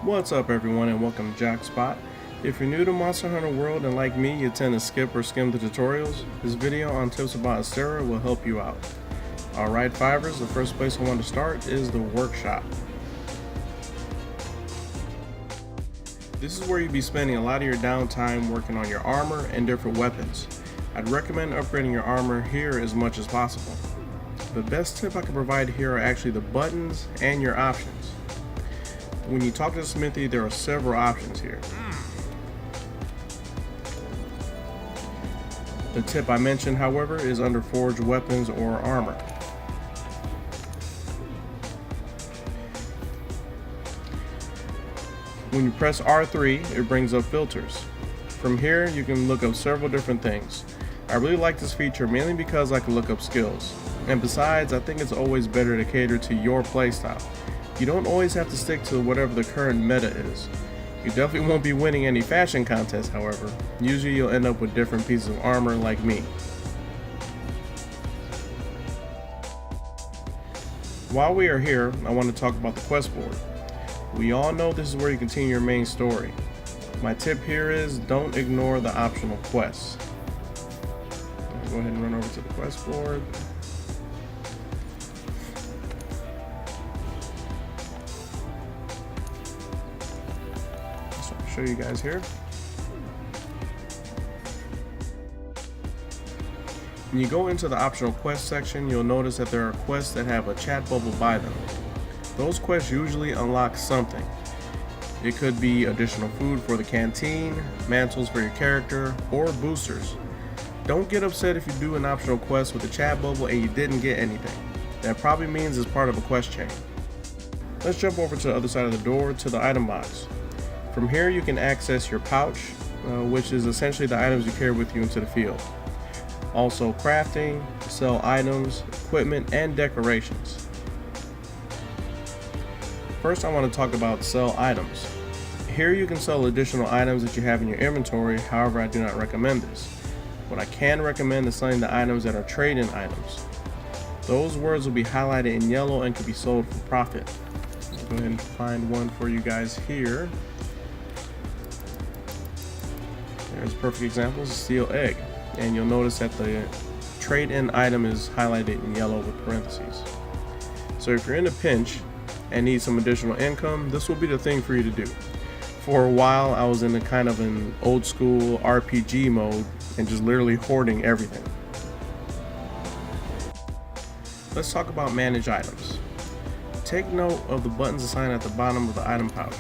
What's up everyone and welcome to Giacs. If you're new to Monster Hunter World and like me you tend to skip or skim the tutorials, this video on tips about Astera will help you out. Alright Fivers, the first place I want to start is the workshop. This is where you'll be spending a lot of your downtime working on your armor and different weapons. I'd recommend upgrading your armor here as much as possible. The best tip I can provide here are actually the buttons and your options. When you talk to the smithy, there are several options here. The tip I mentioned, however, is under forged weapons or armor. When you press R3, it brings up filters. From here, you can look up several different things. I really like this feature mainly because I can look up skills. And besides, I think it's always better to cater to your playstyle. You don't always have to stick to whatever the current meta is. You definitely won't be winning any fashion contests, however. Usually you'll end up with different pieces of armor like me. While we are here, I want to talk about the quest board. We all know this is where you continue your main story. My tip here is don't ignore the optional quests. I'll go ahead and run over to the quest board. Show you guys here. When you go into the optional quest section, you'll notice that there are quests that have a chat bubble by them. Those quests usually unlock something. It could be additional food for the canteen, mantles for your character, or boosters. Don't get upset if you do an optional quest with a chat bubble and you didn't get anything. That probably means it's part of a quest chain. Let's jump over to the other side of the door to the item box. From here you can access your pouch, which is essentially the items you carry with you into the field. Also crafting, sell items, equipment, and decorations. First I want to talk about sell items. Here you can sell additional items that you have in your inventory, however I do not recommend this. What I can recommend is selling the items that are trade-in items. Those words will be highlighted in yellow and can be sold for profit. I'll go ahead and find one for you guys here. There's a perfect example, is a steel egg, and you'll notice that the trade-in item is highlighted in yellow with parentheses. So if you're in a pinch and need some additional income, this will be the thing for you to do. For a while I was in a kind of an old school RPG mode and just literally hoarding everything. Let's talk about manage items. Take note of the buttons assigned at the bottom of the item pouch.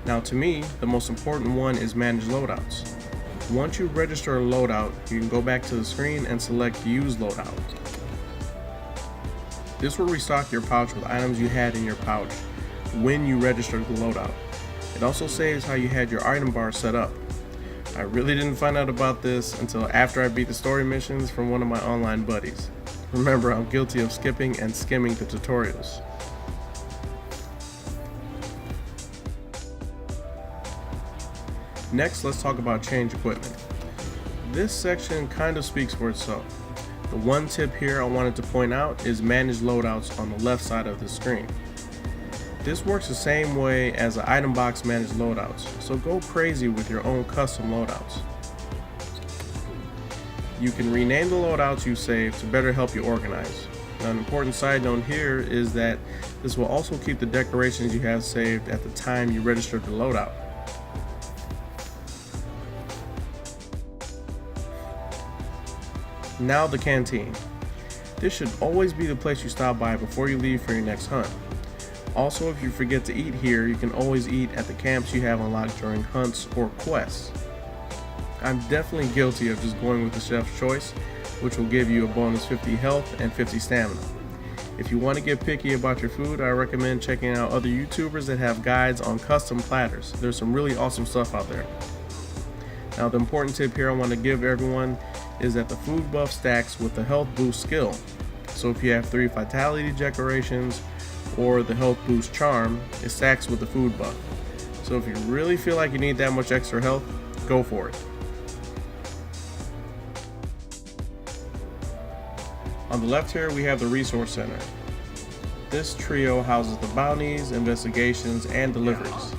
Now to me, the most important one is manage loadouts. Once you register a loadout, you can go back to the screen and select use loadout. This will restock your pouch with items you had in your pouch when you registered the loadout. It also saves how you had your item bar set up. I really didn't find out about this until after I beat the story missions from one of my online buddies. Remember, I'm guilty of skipping and skimming the tutorials. Next, let's talk about change equipment. This section kind of speaks for itself. The one tip here I wanted to point out is manage loadouts on the left side of the screen. This works the same way as the item box manage loadouts, so go crazy with your own custom loadouts. You can rename the loadouts you save to better help you organize. Now, an important side note here is that this will also keep the decorations you have saved at the time you registered the loadout. Now the canteen. This should always be the place you stop by before you leave for your next hunt. Also, if you forget to eat here, you can always eat at the camps you have unlocked during hunts or quests. I'm definitely guilty of just going with the chef's choice, which will give you a bonus 50 health and 50 stamina. If you want to get picky about your food, I recommend checking out other YouTubers that have guides on custom platters. There's some really awesome stuff out there. Now the important tip here I want to give everyone is that the food buff stacks with the health boost skill. So if you have 3 vitality decorations or the health boost charm, it stacks with the food buff. So if you really feel like you need that much extra health, go for it. On the left here we have the resource center. This trio houses the bounties, investigations, and deliveries.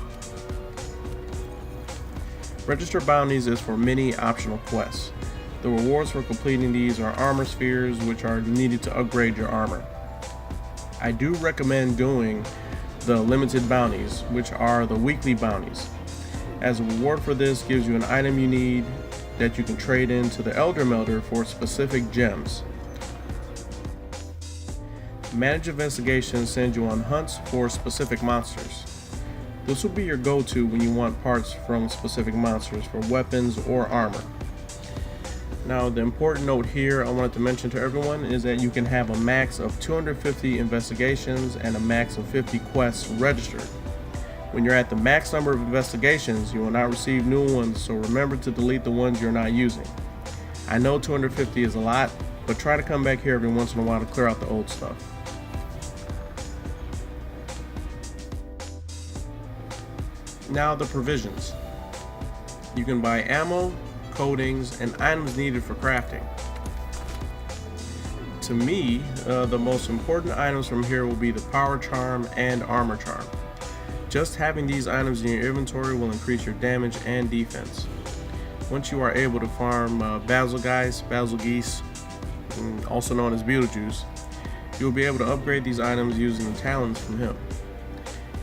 Register bounties is for many optional quests. The rewards for completing these are armor spheres, which are needed to upgrade your armor. I do recommend doing the limited bounties, which are the weekly bounties. As a reward for this, gives you an item you need that you can trade into the Elder Melder for specific gems. Manage Investigation sends you on hunts for specific monsters. This will be your go-to when you want parts from specific monsters for weapons or armor. Now, the important note here I wanted to mention to everyone is that you can have a max of 250 investigations and a max of 50 quests registered. When you're at the max number of investigations, you will not receive new ones, so remember to delete the ones you're not using. I know 250 is a lot, but try to come back here every once in a while to clear out the old stuff. Now the provisions. You can buy ammo, coatings, and items needed for crafting. To me, the most important items from here will be the power charm and armor charm. Just having these items in your inventory will increase your damage and defense. Once you are able to farm basil geese, also known as Beetlejuice, you will be able to upgrade these items using the talents from him.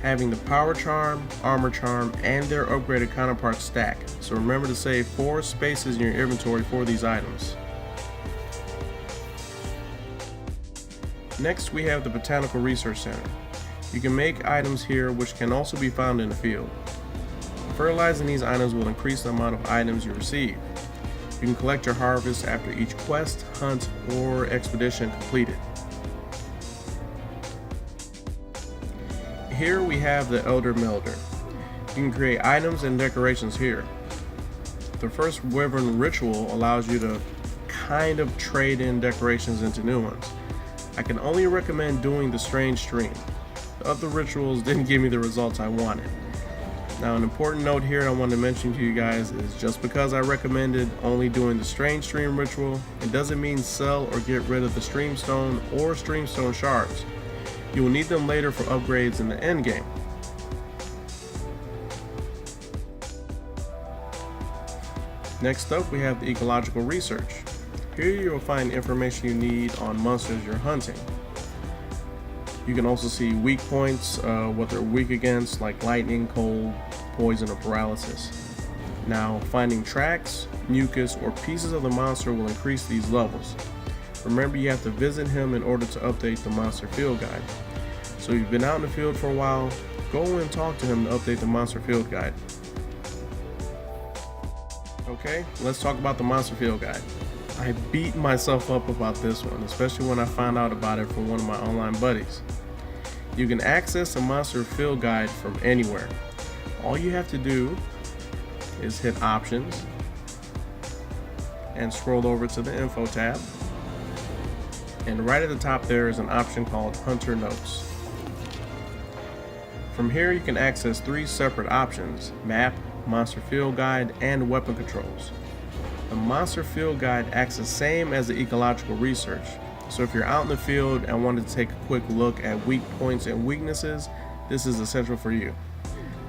Having the power charm, armor charm, and their upgraded counterparts stack, so remember to save 4 spaces in your inventory for these items. Next, we have the Botanical Research Center. You can make items here which can also be found in the field. Fertilizing these items will increase the amount of items you receive. You can collect your harvest after each quest, hunt, or expedition completed. Here we have the Elder Melder. You can create items and decorations here. The first Wyvern ritual allows you to kind of trade in decorations into new ones. I can only recommend doing the Strange Stream. The other rituals didn't give me the results I wanted. Now, an important note here I want to mention to you guys is just because I recommended only doing the Strange Stream ritual, it doesn't mean sell or get rid of the Streamstone or Streamstone shards. You will need them later for upgrades in the endgame. Next up, we have the Ecological Research. Here you will find information you need on monsters you're hunting. You can also see weak points, what they're weak against, like lightning, cold, poison, or paralysis. Now, finding tracks, mucus, or pieces of the monster will increase these levels. Remember, you have to visit him in order to update the monster field guide. So if you've been out in the field for a while, go and talk to him to update the monster field guide. Okay, let's talk about the monster field guide. I beat myself up about this one, especially when I found out about it from one of my online buddies. You can access the monster field guide from anywhere. All you have to do is hit options and scroll over to the info tab. And right at the top there is an option called Hunter Notes. From here you can access 3 separate options: map, monster field guide, and weapon controls. The monster field guide acts the same as the ecological research, so if you're out in the field and want to take a quick look at weak points and weaknesses, this is essential for you.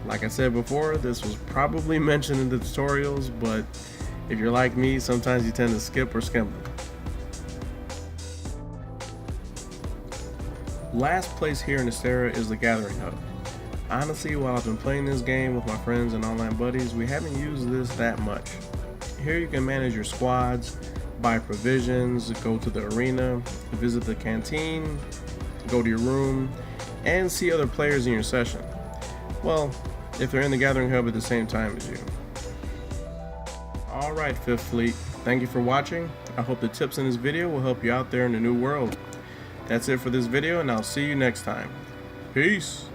Like I said before, this was probably mentioned in the tutorials, but if you're like me, sometimes you tend to skip or skim them. Last place here in Astera is the Gathering Hub. Honestly, while I've been playing this game with my friends and online buddies, we haven't used this that much. Here you can manage your squads, buy provisions, go to the arena, visit the canteen, go to your room, and see other players in your session. Well, if they're in the Gathering Hub at the same time as you. Alright, 5th Fleet, thank you for watching. I hope the tips in this video will help you out there in the new world. That's it for this video, and I'll see you next time. Peace!